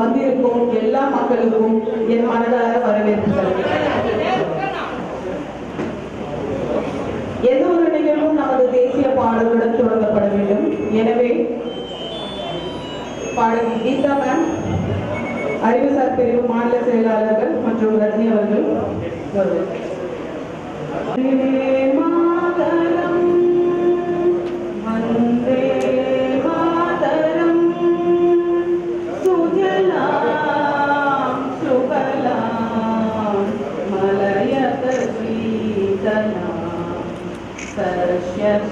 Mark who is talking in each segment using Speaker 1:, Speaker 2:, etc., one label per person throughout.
Speaker 1: வந்திருக்கும் எல்லா மக்களுக்கும் என் மனதார வரவேற்பு தருகிறேன். எந்த ஒரு நிகழ்வும் நமது தேசிய பாடலுடன் தொடங்கப்பட வேண்டும். எனவே பாடகி கீதா மேம், அறிவுசார் பிரிவு மாநில செயலாளர்கள் மற்றும் ரஜினி அவர்கள் வருவார்கள்.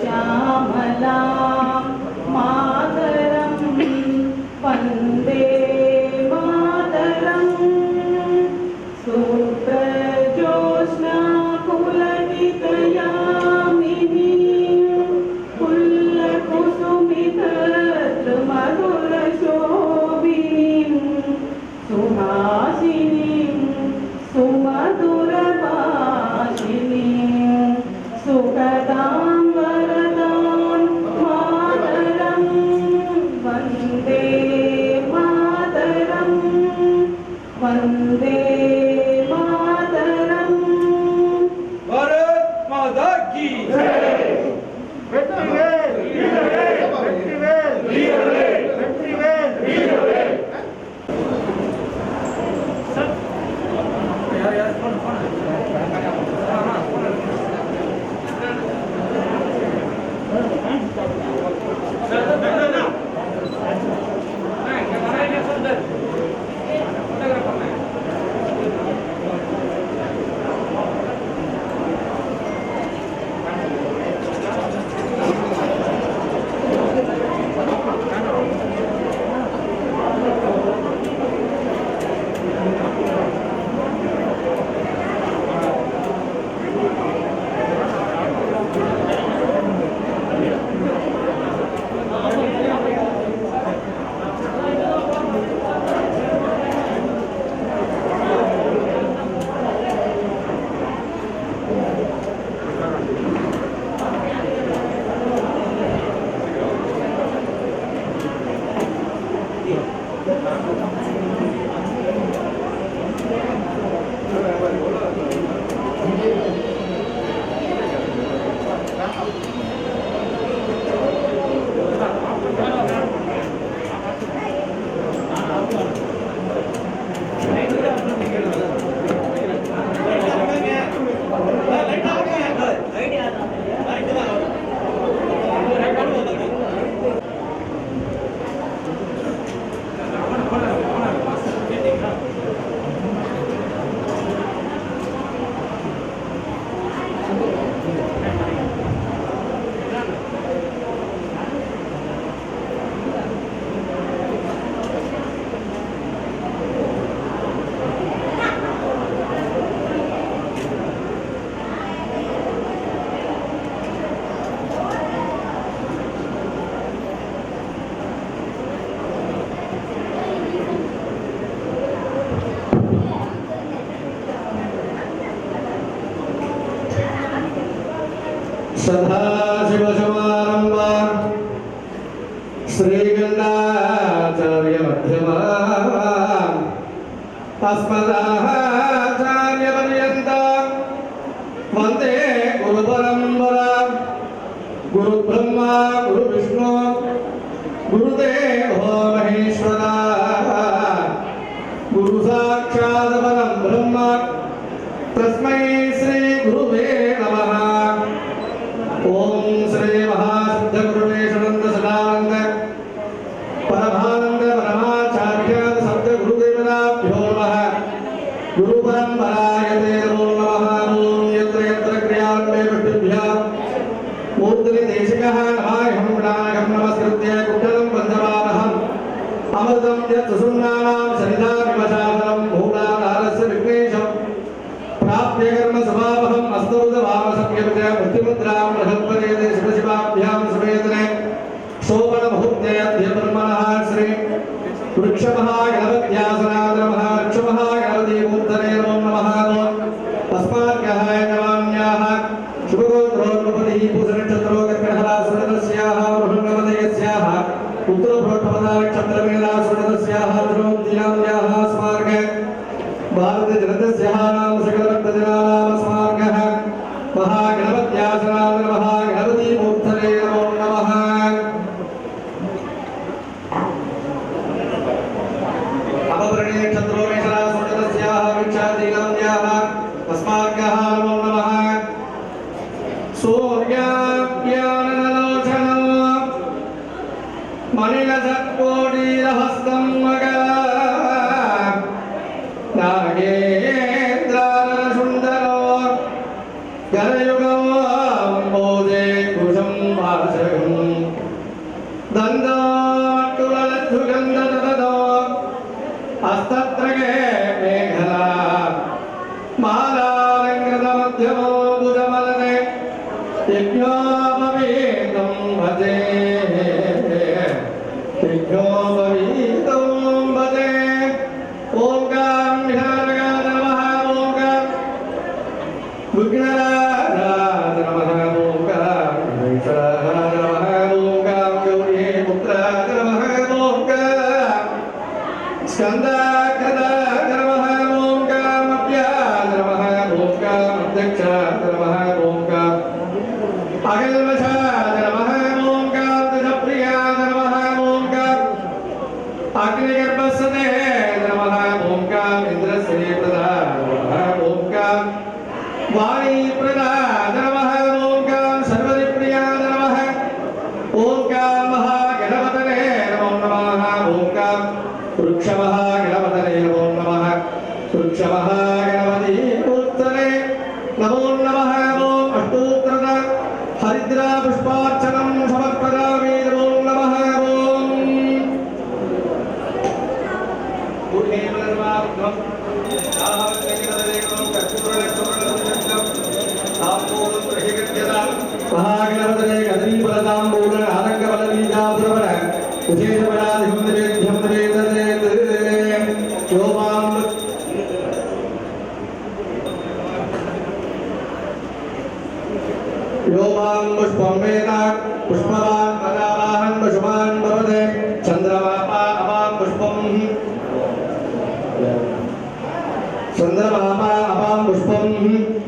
Speaker 2: श्यामला मातरं वन्दे मातरं सुप्रजोत्स्ना पुलकितयामिनी पुल्लकुसुमितमधुरशोभिनीं सुहासिनीं सुमधुरभाषिणीं सुखदां वंदे मातरम।
Speaker 3: भारत माता की जय। वेट्रिवेल वेट्रिवेल वेट्रिवेल वेट्रिवेल वेट्रिवेल। यार यार कौन कौन है?
Speaker 4: सदाशिवसमारम्भा श्रीगंगाचार्यमध्यमा अस्मदाचार्यपर्यन्तं वन्दे गुरुपरम्परा। गुरुब्रह्मा गुरुविष्णु गुरुदेवो महेश्वरा। गुरुसाक्षात् परं ब्रह्म तस्मै श्री गुरुवे नमः। ओम श्री महासिद्ध गुरुवेशानंद सदानंद परमानंद परमाचार्य सत्य गुरुदेवताभ्यो नमः। गुरु परंपराय ते नमो नमः। ओम यत्र यत्र क्रियान्ते विष्णुभ्यः मूर्तिनि देशिकः नमायहं गणायहं नमस्कृत्य कुण्डलं पञ्चवाहम् अमृतं यत् सुसुम्नानां सरिता विमशासनं भूतानारस्य विघ्नेशं प्राप्य कर्म स्वभावहम् अस्तौत भावसंयमज मृत्युमुद्रां बृहत्पदेते शिवशिवाभ्यां समेतने शोभन मुहूर्तेऽद्य ब्रह्मणः श्री वृक्षमहागणपत्यासनाद नमः। वृक्षमहागणपतिमूर्तये नमो नमः। तस्माद्यः नमाम्याः शुभगोत्रोन्नपतिः पूषनक्षत्रो कर्कटः सुरतस्याः बृहन्नपतयस्याः उत्तरप्रोत्तमनक्षत्रमेना सुरतस्याः द्रौपदीनाम्याः स्मार्गे भारतजनतस्याः नाम सकलभक्तजनानां स्मार्गः महागणपत्यासनाय महागणपतिमूर्तये नमो नमः। अपवर्णे क्षत्रोमेषा सुरतस्याः विच्छादीनाम्याः अस्मार्गः नमो नमः। सूर्याज्ञानलोचनं मणिलसत्कोटिरहस्तं मगा नागेन्द्रानरसुन्दरो गरयुगमोदे कुशं वासगं दन्दाट्टुललद्धुगन्धददो हस्तत्रगे मेघला मालालङ्कृतमध्यमो भुजमलने यज्ञोपवीतं भजे यज्ञोपवीतं भजे। ॐ गां विनायकाय नमः। ॐ गां विघ्नराजाय नमः। ॐ गां विघ्नेश्वराय नमः। ॐ गां गौरी पुत्राय नमः। ॐ गां स्कन्दाकृताय नमः। ॐ गां अभ्याय नमः। ॐ गां अध्यक्षाय नमः। ॐ गां अगल्वशाय नमः। ॐ गां दशप्रियाय नमः। ॐ गां अग्निगर्भस्वते नमः। ॐ गां इन्द्रश्रीप्रदाय नमः। ॐ गां वाणीप्रदाय नमः। ॐ गां सर्वदिप्रियाय नमः। ॐ गां महागणपतये नमो नमः। ॐ गां वृक्षमहागणपतये नमो नमः। वृक्षमहागणपतिमूर्तये नमो नमः। ॐ अष्टोत्तर हरिद्रा पुष्पार्चनं समर्पयामि। नमो नमः। महागणपतये कदलीफलताम्बूल आलङ्कबलबीजापुरवर विशेषबलाधिकं निवेद्यं निवेदयेत्। यो मां पुष्पं वेद पुष्पवान् पदावाहन् पशुमान् भवते चन्द्रमापा अवां पुष्पं चन्द्रमापा अवां पुष्पं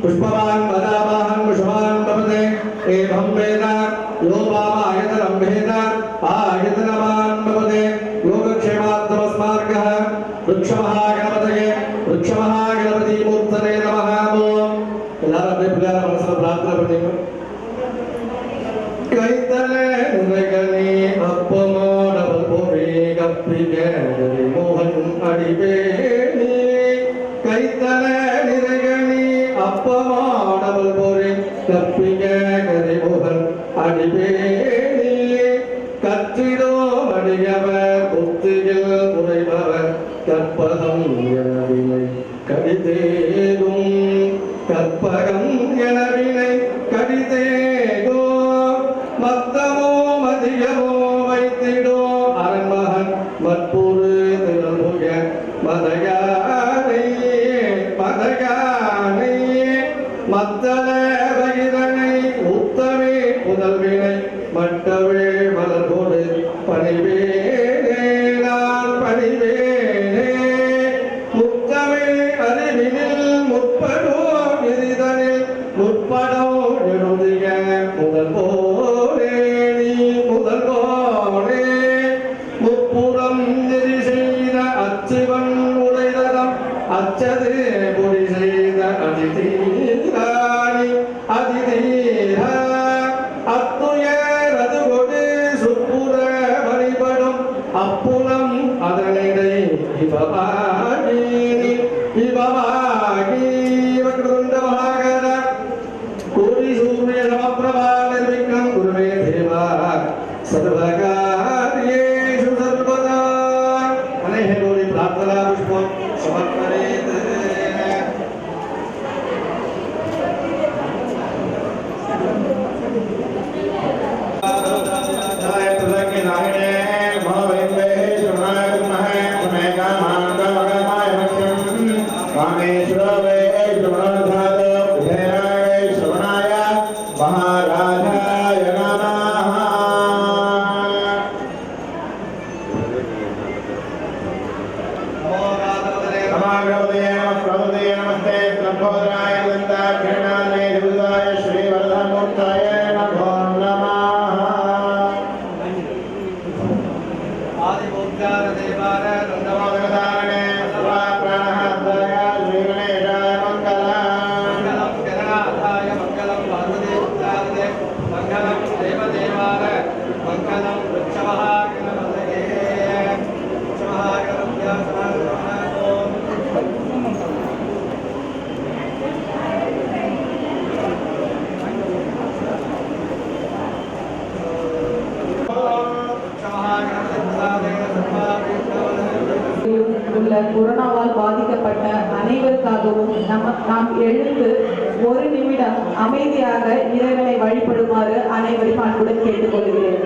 Speaker 4: पुष्पवान् पदावाहन् पशुमान् भवते एवं वेद यो वामायतनं वेद आयतनवान् भवते योगक्षेमार्थमस्मार्गः वृक्षमहागणपतये वृक्षमहागणपतिमूर्तये नमः। मनसः प्रार्थना पठेम। कैतले निरगनी अपमानवल पोरे गप्पिगे मोहन अडिबेनी कैतले निरगनी अपमानवल पोरे गप्पिगे मोहन अडिबेनी कच्चिदो मडियवर बुद्धिगिल उदैभवर कற்பகம் எனவினை கடிதேகும் கற்பகம் எனவினை கடிதேகோ மத்தமோ மதியமோ வைத்திடோ அரண்மகன் மற்பொரு திறமுக மதகானை மதகானை மத்தல வகிதனை உத்தமே புதல்வினை மட்டவே மலர்கோடு பணிவேனே நான் பணிவேனே முத்தமே அறிவினில் முற்படோ விரிதனில் முற்படோ எழுதிய முதல் போனே நீ முதல் போனே முப்புறம் நெறி செய்த அச்சிவன் உடைதரம் அச்சது பொறி செய்த அதிதீராணி அதிதீரா அத்துயர் அது கொடு சுப்புற வழிபடும் அப்புறம் அதனிடை இவபாகி இவபாகி வக்ரதுண்ட மகாகர கோடி சூரிய சமப்பிரபா நிர்விக்னம் குருமே தேவா सर्वकार्येषु सर्वदा अनेह गौरी प्रार्थना पुष्पं समर्पयेत्
Speaker 3: महाराजाय नमः।
Speaker 1: கொரோனாவால் பாதிக்கப்பட்ட அனைவருக்காகவும் நாம் எழுந்து ஒரு நிமிடம் அமைதியாக இறைவனை வழிபடுமாறு அனைவரும் அன்புடன் கேட்டுக்கொள்கிறேன்.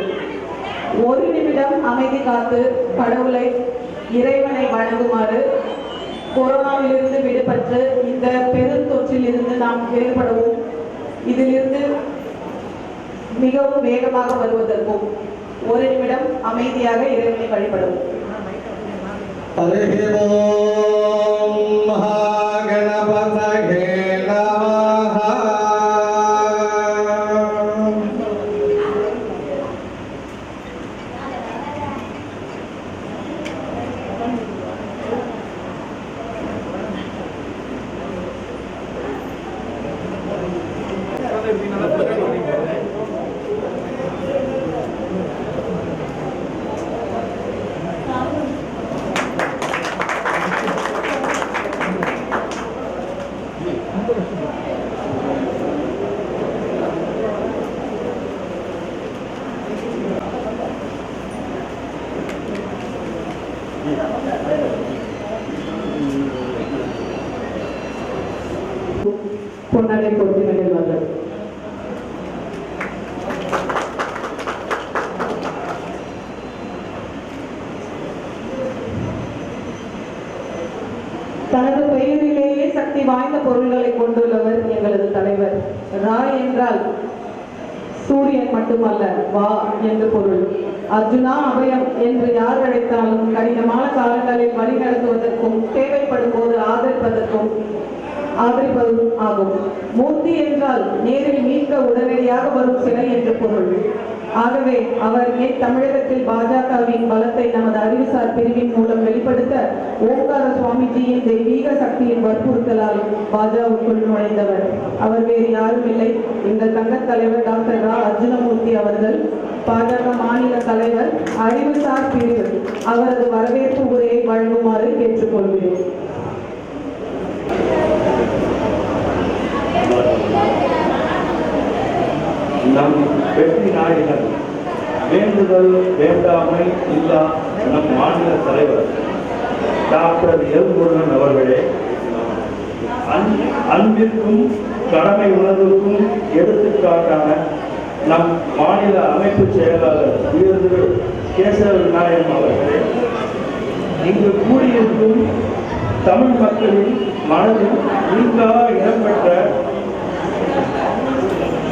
Speaker 1: ஒரு நிமிடம் அமைதி காத்து கடவுளை இறைவனை வணங்குமாறு, கொரோனாவிலிருந்து விடுபட்டு இந்த பெருந்தொற்றில் இருந்து நாம் வேறுபடவும், இதிலிருந்து மிகவும் வேகமாக வருவதற்கும் ஒரு நிமிடம் அமைதியாக இறைவனை வழிபடவும்.
Speaker 4: ஹரி ஓம் மகாகணபதயே நமஹ.
Speaker 1: பொன்னாடை போட்டு நிகழ்வார்கள். தனது பெயரிலேயே சக்தி வாய்ந்த பொருள்களை கொண்டுள்ளவர் எங்களது தலைவர். ராய் என்றால் சூரியன் மட்டுமல்ல, வா என்று பொருள். அர்ஜுனா அபயம் என்று யார் அழைத்தாலும் கடினமான காலங்களில் வழிநடத்துவதற்கும் தேவைப்படும் போது ஆதரிப்பதும் ஆகும். மூர்த்தி என்றால் நேரில் மீட்க உடனடியாக வரும் சிலை என்று பொருள். ஆகவே அவர் ஏன் தமிழகத்தில் பாஜகவின் பலத்தை நமது அறிவுசார் பிரிவின் மூலம் வெளிப்படுத்த ஓங்கார சுவாமிஜியின் தெய்வீக சக்தியின் வற்புறுத்தலால் பாஜகவுக்குள் நுழைந்தவர். அவர் வேறு யாரும் இல்லை, எங்கள் தங்க தலைவர் டாக்டர் ரா அர்ஜுனமூர்த்தி அவர்கள், பாஜக மாநில தலைவர், அறிவுசார் பிரிவு. அவரது வரவேற்பு உரையை வழங்குமாறு கேட்டுக்கொள்கிறேன்.
Speaker 5: நம் வெற்றி நாயகன் வேண்டுதல் வேண்டாமை இல்லா நம் மாநில தலைவர் டாக்டர் எல் முருகன் அவர்களே, அன்பிற்கும் கடமை உணர்வுக்கும் எடுத்துக்காட்டான நம் மாநில அமைப்பு செயலாளர் உயர்திரு கேசவ விநாயகம் அவர்களே, இங்கு கூடியிருக்கும் தமிழ் மக்களின் மனதில் நீங்கா இடம்பெற்ற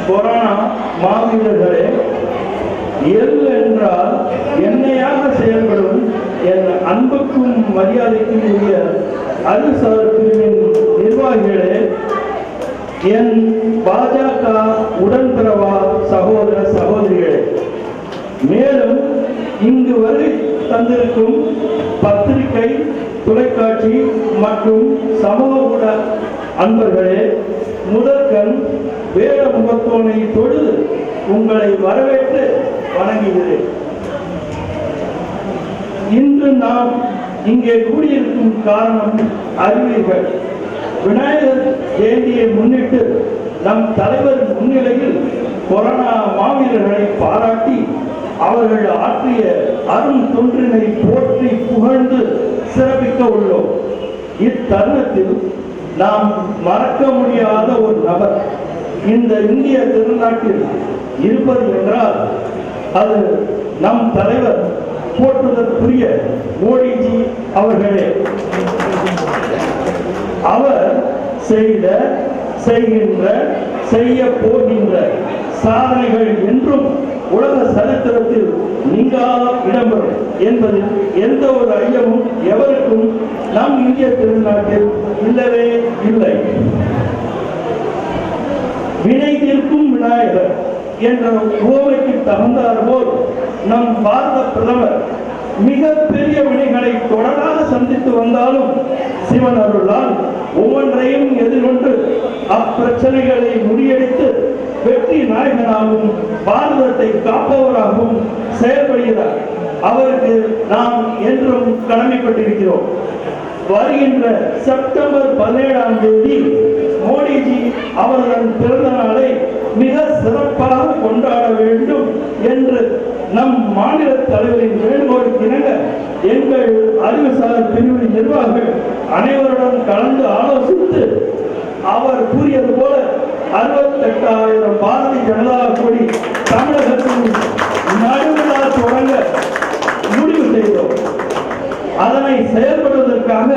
Speaker 5: கொரோனா மாவீரர்களே, எல் என்றால் என்னையாக செயல்படும் என் அன்புக்கும் மரியாதைக்கும் உரிய அறிவுசார் பிரிவின் நிர்வாகிகளே, என் பாஜக உடன்பிறவா சகோதர சகோதரிகளே, மேலும் இங்கு வருகை தந்திருக்கும் பத்திரிகை, தொலைக்காட்சி மற்றும் சமூக ஊட அன்பர்களே, முதற்கண் வேத முகத்தோனை தொழுது உங்களை வரவேற்று வணங்குகிறேன். இன்று நாம் இங்கே கூடியிருக்கும் காரணம் அறிவீர்கள். விநாயகர் ஜெயந்தியை முன்னிட்டு நம் தலைவர் முன்னிலையில் கொரோனா மாவீரர்களை பாராட்டி அவர்கள் ஆற்றிய அரும் தொன்றினை போற்றி புகழ்ந்து சிறப்பிக்க உள்ளோம். இத்தருணத்தில் நாம் மறக்க முடியாத ஒரு நபர் இந்த இந்திய திருநாட்டில் இருப்பது என்றால் அது நம் தலைவர் போற்றுதற்குரிய மோடிஜி அவர்களே. அவர் செய்கின்ற செய்ய போகின்ற சாதனைகள் என்றும் உலக சரித்திரத்தில் நீங்கா இடம்பெறும் என்பதில் எந்த ஒரு ஐயமும் எவருக்கும் நம் இந்திய திருநாட்டில் இல்லவே இல்லை. வினை தீர்க்கும் விநாயகர் என்ற உவமைக்கு தகுந்தார் போல் நம் பாரத பிரதமர் மிக பெரிய வினைகளை தொடராக சந்தித்து வந்தாலும் சிவன் அருளால் ஒவ்வொன்றையும் எதிர்கொண்டு அப்பிரச்சனைகளை முறியடித்து வெற்றி நாயகனாகவும் பாரதத்தை காப்பவராகவும் செயல்படுகிறார். அவருக்கு நாம் என்றும் கடமைப்பட்டிருக்கிறோம். வருகின்ற செப்டம்பர் 17ஆம் தேதி மோடிஜி அவர்களின் பிறந்த நாளை மிக சிறப்பாக கொண்டாட வேண்டும் என்று நம் மாநில தலைவரின் வேண்டுகோளுக்கு இணங்க எங்கள் அறிவுசார் பிரிவு நிர்வாகிகள் அனைவருடன் கலந்து ஆலோசித்து அவர் கூறியது போல 68,000 பாரதிய ஜனதா கொடி தமிழகத்தில் நடுவிழா தொடங்க முடிவு செய்தோம். அதனை செயல்படுவதற்காக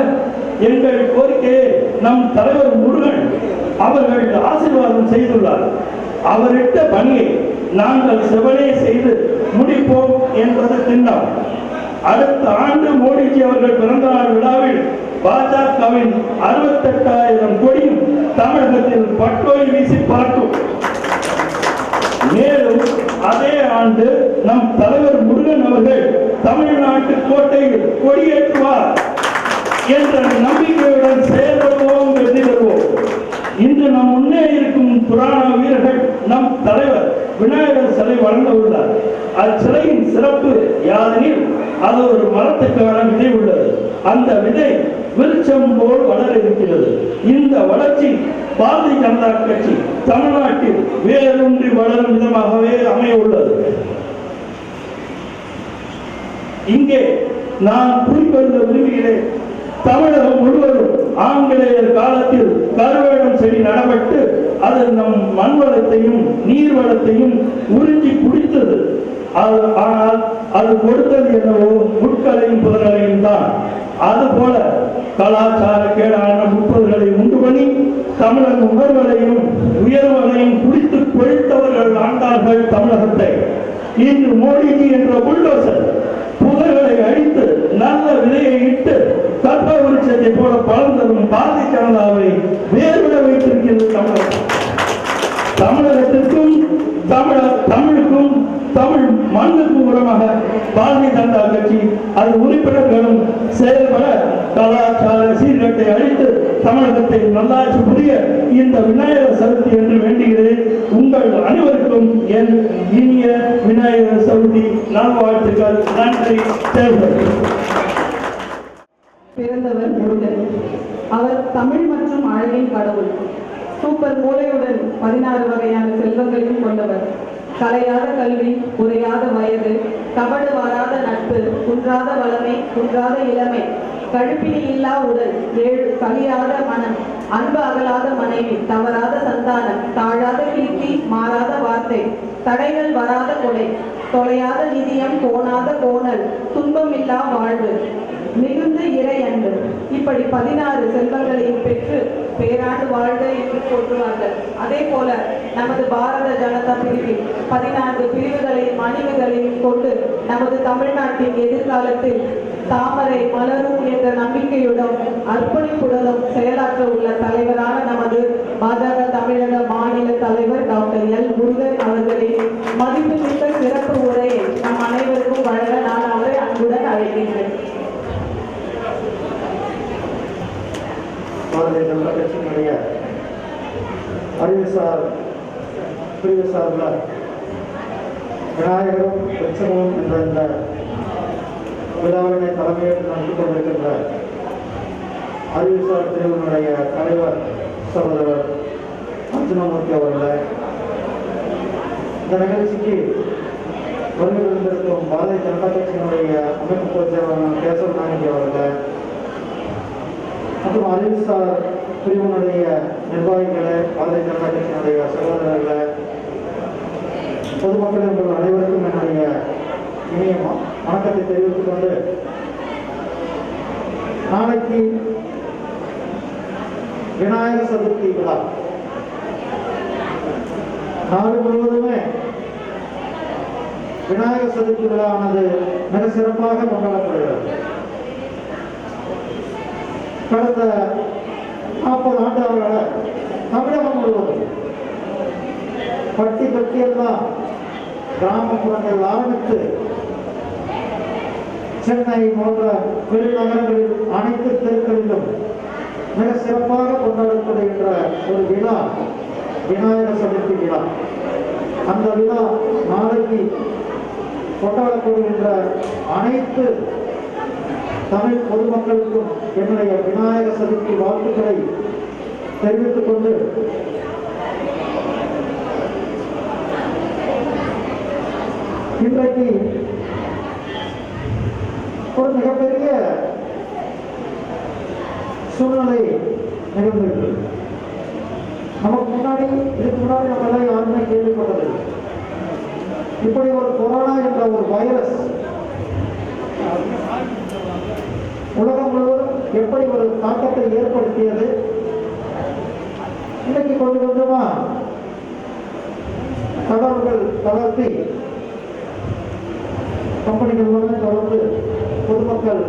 Speaker 5: எங்கள் கோரிக்கையை நம் தலைவர் முருகன் அவர்கள் ஆசீர்வாதம் செய்துள்ளார். அவரிட்ட பணியை நாங்கள் செவனே செய்து முடிப்போம் என்பது திண்ணம். அடுத்த ஆண்டு மோடிஜி அவர்கள் பிறந்தநாள் விழாவில் பாஜகவின் 68,000 கொடியும் தமிழகத்தில் பட்டோய் வீசி பார்க்கும். மேலும் அதே ஆண்டு நம் தலைவர் முருகன் அவர்கள் தமிழ்நாட்டு கோட்டையில் கொடியேற்றுவார் என்ற நம்பிக்கையுடன் செயல்படுவோம், வெற்றி பெறுவோம். இன்று நம் முன்னே இருக்கும் புராண வீரர்கள் நம் தலைவர் விநாயகர் சிலை வழங்க உள்ளார். அச்சிலையின் சிறப்பு யாதெனில் அது ஒரு மரத்துக்கான விதை உள்ளது. அந்த விதை விருட்சம் போல் வளர இருக்கிறது. இந்த வளர்ச்சி பாரதிய ஜனதா கட்சி தமிழ்நாட்டில் வேரூன்றி வளரும் விதமாகவே அமைய உள்ளது. இங்கே நான் குறிப்பிட விரும்புகிறேன், தமிழகம் முழுவதும் ஆங்கிலேயர் காலத்தில் கருவேலம் செடி நடப்பட்டு அது நம் மண் வளத்தையும் நீர் வளத்தையும் உறிஞ்சி குடித்தது. ஆனால் அது கொடுத்தது என்னவோ முட்களையும் புதர்களையும் தான். அதுபோல கலாச்சார கேடான முற்பதுகளை உண்டு பண்ணி தமிழக உணர்வுகளையும் உயர்வுகளையும் குடித்து கொழித்தவர்கள் ஆண்டார்கள் தமிழகத்தை. இன்று மோடிஜி என்ற புல்டோசர் புதர்களை அழித்து நல்ல விதையை இட்டு கற்ப விருட்சத்தை போல பலர்ந்ததும் பாரதிய ஜனதாவை வேறுவிட வைத்திருக்கிறது தமிழகம். தமிழகத்திற்கும் தமிழுக்கும் தமிழ் மண்ணுக்கும் உரமாக பாரதிய ஜனதா கட்சி அது உறுப்பினர்களும் செயல்பட கலாச்சார சீர்கட்டை அழித்து தமிழகத்தை நல்லாட்சி புரிய இந்த விநாயகர் சதுர்த்தி என்று வேண்டுகிறேன். உங்கள் அனைவருக்கும் என் இனிய விநாயகர் சதுர்த்தி நல்வாழ்த்துக்கள். நன்றி.
Speaker 1: பிறந்தவர் முருகன். அவர் தமிழ் மற்றும் அழகின் கடவுள். சூப்பர் மூளையுடன் 16 வகையான செல்வங்களையும் கொண்டவர். கலையாத கல்வி, குறையாத வயது, கபடு வாராத நட்பு, குன்றாத வளமை, குன்றாத இளமை, கழுப்பினி இல்லா உடல், கலியாத மனம், அன்பு அகலாத மனைவி, தவறாத சந்தானம், தாழாத கீர்த்தி, மாறாத வார்த்தை, தடைகள் வராத கொலை, தொலையாத நிதியம், கோணாத கோணல், துன்பமில்லா வாழ்வு, மிகுந்த இறை அன்பு. இப்படி 16 செல்வங்களையும் பெற்று பேராண்டு வாழ்க என்று போற்றுவார்கள். அதே போல நமது பாரத ஜனதா பிரிவில் 14 பிரிவுகளையும் அணிவுகளையும் கொண்டு நமது தமிழ்நாட்டின் எதிர்காலத்தில் தாமரை மலரும் என்ற நம்பிக்கையுடன் அர்ப்பணிப்புடனும் செயலாற்ற உள்ள தலைவரான நமது பாஜக தமிழக மாநில தலைவர் டாக்டர் எல் முருகன் அவர்களின் மதிப்புமிக்க சிறப்பு உரையை நம் அனைவருக்கும் வழங்க நான் அவரை அன்புடன் அழைக்கின்றேன்.
Speaker 3: பாரதிய ஜனதா கட்சியினுடைய அறிவுசார் பிரிவு சார்பில் விநாயகரும் உற்சவம் என்ற இந்த விழாவினை தலைமையேற்று நடத்தி கொண்டிருக்கின்ற அறிவுசார் பிரிவினுடைய தலைவர் சகோதரர் அர்ஜுனமூர்த்தி அவர்களை, இந்த நிகழ்ச்சிக்கு வருகை இருந்திருக்கும் பாரதிய ஜனதா கட்சியினுடைய அமைப்பு பொதுச்செயலாளர் கேசவ நாயகி அவர்களை மற்றும் அறிவுசார் பிரிவினுடைய நிர்வாகிகளை, பாரதிய ஜனதா கட்சியினுடைய சகோதரர்களை, பொதுமக்கள் என்பது அனைவருக்கும் என்னுடைய இனிய வணக்கத்தை தெரிவித்துக் கொண்டு, நாளைக்கு விநாயகர் சதுர்த்தி விழா நாடு முழுவதுமே விநாயகர் சதுர்த்தி விழாவானது மிக சிறப்பாக கொண்டாடப்படுகிறது. கடந்த 40 ஆண்டுகளாக தமிழகம் முழுவதும் பட்டி பட்டியெல்லாம் கிராமப்புறங்கள் ஆரம்பித்து சென்னை போன்ற பெருநகரங்களில் அனைத்து தெருக்களிலும் மிக சிறப்பாக கொண்டாடப்படுகின்ற ஒரு விழா விநாயகர் சதுர்த்தி விழா. அந்த விழா நாளைக்கு கொண்டாடப்படுகின்ற அனைத்து தமிழ் பொதுமக்களுக்கும் என்னுடைய விநாயகர் சதுர்த்தி வாழ்த்துக்களை தெரிவித்துக் கொண்டு, இன்றைக்கு ஒரு மிகப்பெரிய சூழ்நிலை நிகழ்ந்திருக்கு. நமக்கு முன்னாடி இதுக்கு முன்னாடி நம்ம எல்லாம் யாருமே கேள்விப்பட்டது. இப்படி ஒரு கொரோனா என்ற ஒரு வைரஸ் உலகம் முழுவதும் எப்படி ஒரு தாக்கத்தை ஏற்படுத்தியது, இன்னைக்கு கொஞ்சம் கொஞ்சமா கதவுகள் தளர்த்தி கம்பெனிகள் எல்லாமே தொடர்ந்து பொதுமக்கள்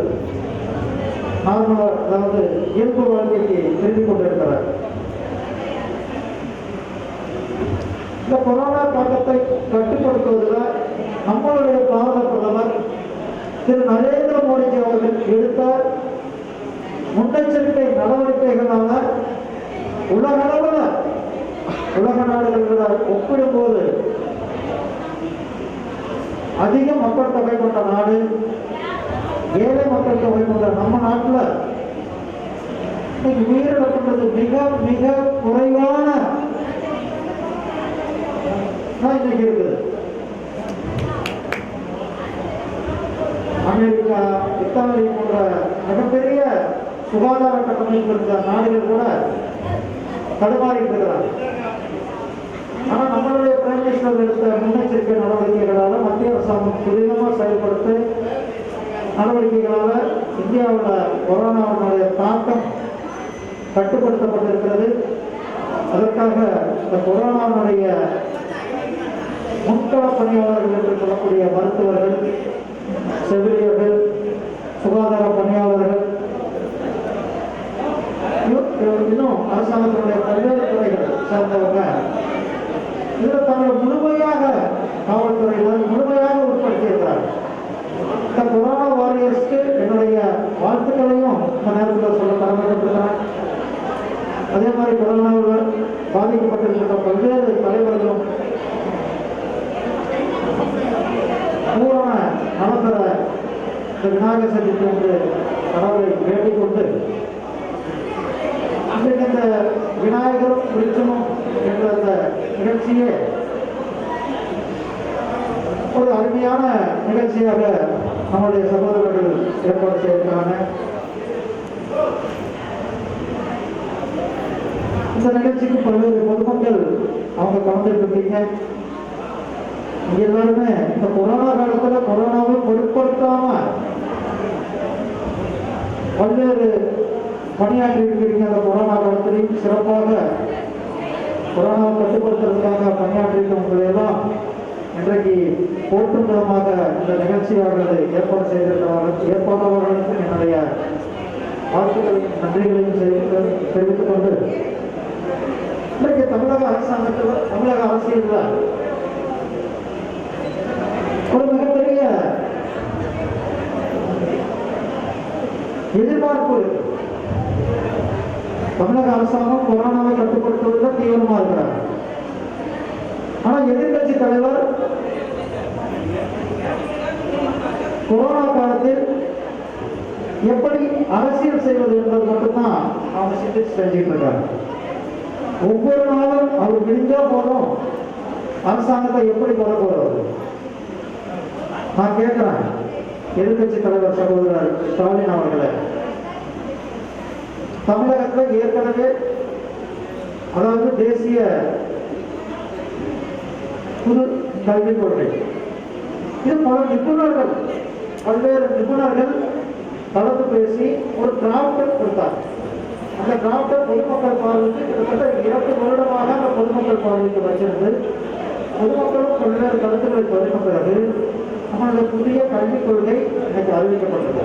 Speaker 3: நார்மலாக, அதாவது இயல்பு வாழ்க்கைக்கு திரும்பிக் கொண்டிருக்கிறார். இந்த கொரோனா தாக்கத்தை கட்டுப்படுத்துவதில் நம்மளுடைய பாரத பிரதமர் திரு நரேந்திர மோடிஜி அவர்கள் எடுத்த முன்னெச்சரிக்கை நடவடிக்கைகளால உலக நாடுகளோட ஒப்பிடும்போது அதிக மக்கள் தொகை கொண்ட நாடு, ஏழை மக்கள் தொகை கொண்ட நம்ம நாட்டில் இன்னைக்கு உயிரிழக்கின்றது மிக மிக குறைவான இன்னைக்கு இருக்குது. அமெரிக்கா, இத்தாலி போன்ற மிகப்பெரிய சுகாதார கட்டமைப்பு இருந்த நாடுகள் கூட தடுமாறிட்டு இருக்கிறாங்க. ஆனால் நம்மளுடைய பிரைம் மினிஸ்டர் எடுத்த முன்னெச்சரிக்கை நடவடிக்கைகளால், மத்திய அரசாங்கம் துரிதமாக செயல்படுத்த நடவடிக்கைகளால் இந்தியாவில் கொரோனாவுடைய தாக்கம் கட்டுப்படுத்தப்பட்டிருக்கிறது. அதற்காக இந்த கொரோனாவுடைய முன்கள பணியாளர்கள் என்று சொல்லக்கூடிய மருத்துவர்கள், செவிலியர்கள், சுகாதார பணியாளர்கள், இன்னும் அரசாங்கத்தினுடைய பல்வேறு துறைகள் சார்ந்தவங்க இதில் தங்களை முழுமையாக காவல்துறையினர் முழுமையாக உட்படுத்தியிருக்கிறார்கள். இந்த கொரோனா வாரியர்ஸ்க்கு என்னுடைய வாழ்த்துக்களையும் இந்த நேரத்தில் சொல்ல கடமைப்பட்டிருக்கிறேன். அதே மாதிரி கொரோனாவில் பாதிக்கப்பட்டிருக்கின்ற பல்வேறு தலைவர்களும் பூரண நலம்பெற இந்த விநாயகர் சதுர்த்தி என்று கடவுளை வேண்டிக் கொண்டு இன்றைக்கு இந்த விநாயகரும் விருட்சமும் என்ற அந்த நிகழ்ச்சியே ஒரு அருமையான நிகழ்ச்சியாக நம்முடைய சகோதரர்கள் ஏற்பாடு செய்திருக்காங்க. இந்த நிகழ்ச்சிக்கு பல்வேறு பொதுமக்கள் அவங்க கலந்துட்டு இருக்கீங்க. எல்லாருமே இந்த கொரோனா காலத்துல கொரோனாவை பொருட்படுத்தாம பல்வேறு பணியாற்றி இருக்கிறீங்க. அந்த கொரோனா காலத்திலையும் சிறப்பாக கொரோனாவை கட்டுப்படுத்துறதுக்காக பணியாற்றிருக்கவங்களை எல்லாம் இன்றைக்கு போற்றும் விதமாக இந்த நிகழ்ச்சியாளர்களை ஏற்பாடு செய்திருக்கிறார்கள். ஏற்பாட்டாளர்களுக்கு என்னுடைய வாழ்த்துக்களையும் நன்றிகளையும் தெரிவித்துக் கொண்டு இன்றைக்கு தமிழக அரசாங்கத்தில், தமிழக அரசியலில் ஒரு மிகப்பெரிய எதிர்பார்ப்பு. தமிழக அரசாங்கம் கொரோனாவை கட்டுப்படுத்துவதில் தீவிரமா இருக்கிறார். ஆனால் எதிர்கட்சி தலைவர் கொரோனா காலத்தில் எப்படி அரசியல் செய்வது என்பது மட்டும்தான் அவங்க சிந்திச்சு செஞ்சுட்டு இருக்காங்க. ஒவ்வொரு நாளும் அவர் விழிஞ்சா போதும் அரசாங்கத்தை எப்படி கொண்டு போறது. நான் கேட்கிறேன் எதிர்கட்சி தலைவர் சகோதரர் ஸ்டாலின் அவர்களை, தமிழகத்தில் ஏற்கனவே அதாவது தேசிய புது கல்விக் கொள்கை, இது பல நிபுணர்கள், பல்வேறு நிபுணர்கள் கலந்து பேசி ஒரு டிராப்டர் கொடுத்தார். அந்த டிராப்டர் பொதுமக்கள் பார்வைக்கு கிட்டத்தட்ட 2 வருடமாக அந்த பொதுமக்கள் பார்வைக்கு வச்சிருந்து பொதுமக்களும் பல்வேறு கருத்துக்களை பதிவு பிறகு நம்மளுடைய புதிய கல்விக் கொள்கை இன்னைக்கு அறிவிக்கப்பட்டது.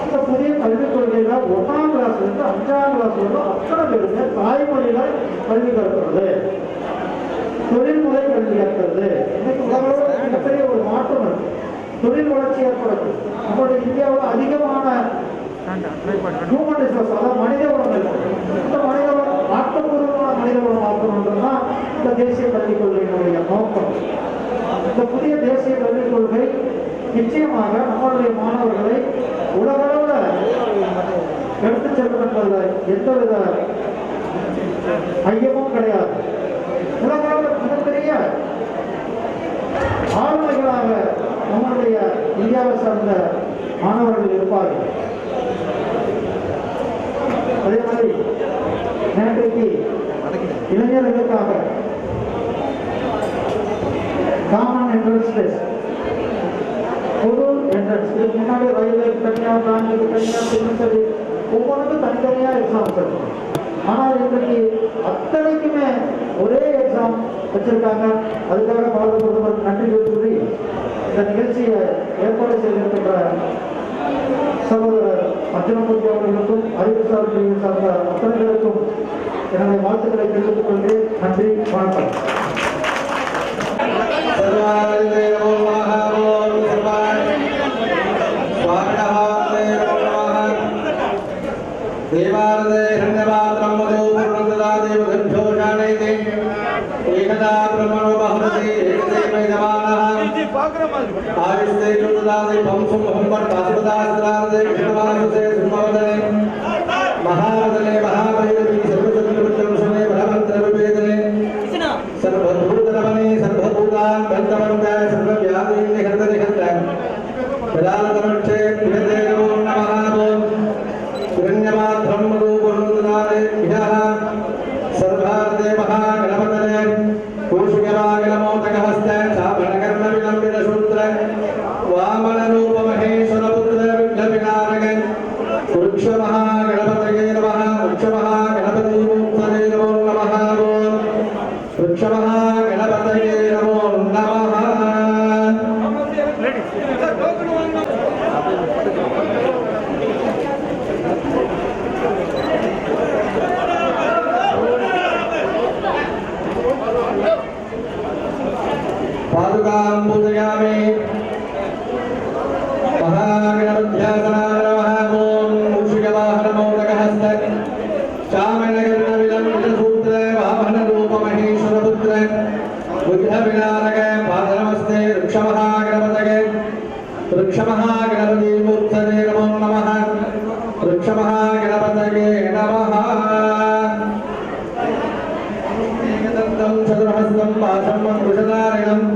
Speaker 3: இந்த புதிய கல்விக் கொள்கையில 1ஆம் கிளாஸ்லேருந்து 5ஆம் கிளாஸ் வரைக்கும் அத்தனை பேருங்க தாய்மொழியில கல்வி கற்கிறது, தொழில்முறை கல்வி கற்கிறது. இன்னைக்கு உலகளவு மிகப்பெரிய ஒரு மாற்றம் இருக்கு, தொழில் வளர்ச்சி ஏற்படுது. நம்மளுடைய இந்தியாவில் அதிகமான ஹியூமன் ரிசோர்ஸ், அதாவது மனித வளம் இருக்கு. இந்த மனித வளம் ஆக்கப்பூர்வமான மனித வளம் ஆக்கணுன்றதுதான் இந்த தேசிய கல்விக் கொள்கையினுடைய நோக்கம். இந்த புதிய தேசிய கல்விக் கொள்கை நிச்சயமாக நம்மளுடைய மாணவர்களை உலகளவில் எடுத்துச் செல்லும் என்பதில் எந்தவித ஐயமும் கிடையாது. உலகளவில் மிகப்பெரிய ஆளுமைகளாக நம்முடைய இந்தியாவை சார்ந்த இருப்பார்கள். அதே மாதிரி நேற்றைக்கு இளைஞர்களுக்காக காமன் என்ட்ரன்ஸ் டெஸ்ட், பொது என்ட்ரன்ஸ், இதுக்கு முன்னாடி ரயில்வேக்கு தனியாக, பேங்குக்கு தனியாக, சிவில் சர்வீஸ் ஒவ்வொன்றுக்கும் தனித்தனியாக எக்ஸாம்ஸ் இருக்கும். ஆனால் இன்றைக்கு அத்தனைக்குமே ஒரே எக்ஸாம் வச்சிருக்காங்க. அதுக்காக பாரத பிரதமர் நன்றி கூறி இந்த நிகழ்ச்சியை ஏற்பாடு செய்திருக்கின்ற சகோதரர் அர்ஜுனமூர்த்தி அவர்களுக்கும் அறிவுசார் பிரிவு சார்ந்த அத்தனை பேருக்கும் என்னுடைய வாழ்த்துக்களை தெரிவித்துக் கொள்கிறேன். நன்றி, வணக்கம்.
Speaker 4: देवार्दे धन्यवादं मधु पूर्णदा देवघोषाणैते एकदा ब्रह्मणो बहुमति एकदैव जमानः आयुष्ते कृतदादि पंसुं हम्बट्टासुदास्त्रादे कृतवासुसे सुमवदने महावदने महाभैरवी सर्वशत्रुवृत्तंसने भगवन्तरविवेदने सर्वभूतरमणे सर्वभूतान् बन्धवन्त सर्वव्याधीन् निहन्त प्रदानतमक्षे प्रियते नमो नमः हिरण्यमात्रं मधुपूर्णदादेभ्यः सर्वार्थे महागणपतये कौशिकवागणमोदकहस्ते चापणकर्णविलम्बितसूत्र वामनरूपमहेश्वरपुत्र विघ्नविनायक वृक्षमहागणपतये नमः वृक्षमहागणपतिमूर्तये नमो नमः वृक्षमहागणपतये नमो नमः पादुकां पूजयामि महागणपत्यासनाय नमः ॐ मूषिकवाहनमोदकहस्त चामनकर्णविलम्बितसूत्र वामनरूपमहेश्वरपुत्र विघ्नविनायक पादनमस्ते वृक्षमहागणपतये वृक्षमहागणपतिमूर्तये नमो नमः वृक्षमहागणपतये नमः एकदन्तं चतुर्हस्तं पाशं कुशधारिणम्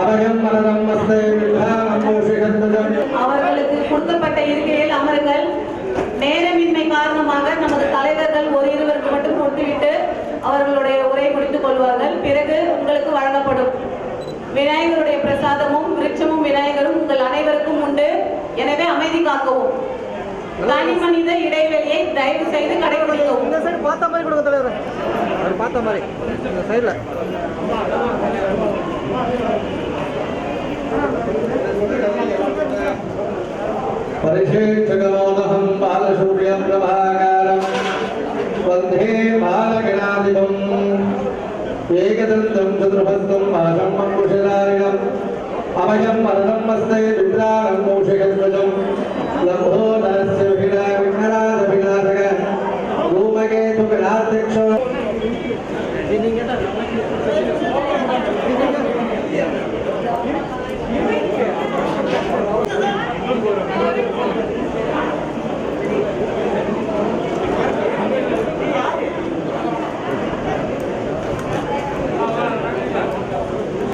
Speaker 4: अभयं वरदं हस्ते विद्यानं மூஷிகத்வஜம்.
Speaker 6: அவர்களுக்கு கொடுக்கப்பட்ட இருக்கையில் அமருங்கள். நேரமின்மை காரணமாக நமது தலைவர்கள் ஒரு இருவருக்கு மட்டும் கொடுத்துவிட்டு அவர்களுடைய உரை முடித்துக் கொள்வார்கள். பிறகு உங்களுக்கு வழங்கப்படும். விநாயகருடைய பிரசாதமும் விருட்சமும் விநாயகரும் உங்கள் அனைவருக்கும் உண்டு. எனவே அமைதி காக்கவும். தனி மனித இடைவெளியை தயவு செய்து கடைபிடிக்கவும்.
Speaker 7: இந்த சைடு பார்த்த மாதிரி கொடுங்க தலைவர், அவர் பார்த்த மாதிரி இந்த சைடில்.
Speaker 4: परिशेषगमोदहं बालसूर्यं प्रभाकारं वन्दे बालगणाधिपम् एकदन्तं चतुर्हस्तं पाशं कुशधारिणम् अभयं वरदं हस्ते विद्राणं मूषिकध्वजं लम्भोदरस्य विघ्नराजविनाशक धूमकेतुगणाध्यक्ष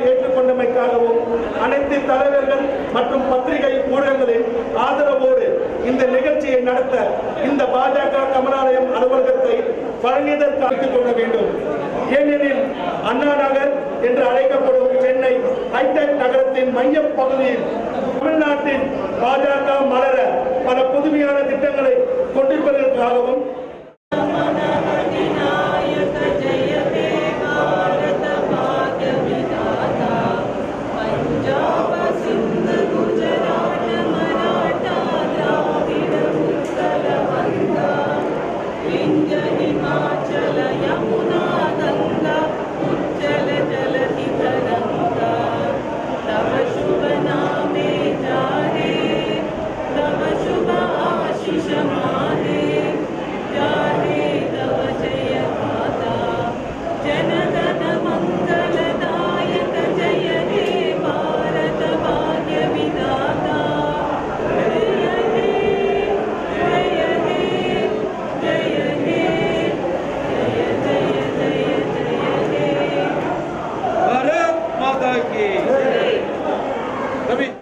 Speaker 5: ஏற்றுக்கொண்டமைக்காகவும் அனைத்து தலைவர்கள் மற்றும் பத்திரிகை ஊடகங்களின் ஆதரவோடு இந்த நிகழ்ச்சியை நடத்த இந்த பாஜக கமலாலயம் அலுவலகத்தை வழங்கியதற்கு அழைத்துக் கொள்ள வேண்டும். ஏனெனில் அண்ணா நகர் என்று அழைக்கப்படும் சென்னை ஹைடெக் நகரத்தின் மைய பகுதியில் தமிழ்நாட்டின் பாஜக மலர பல புதுமையான திட்டங்களை கொண்டிருப்பதற்காகவும்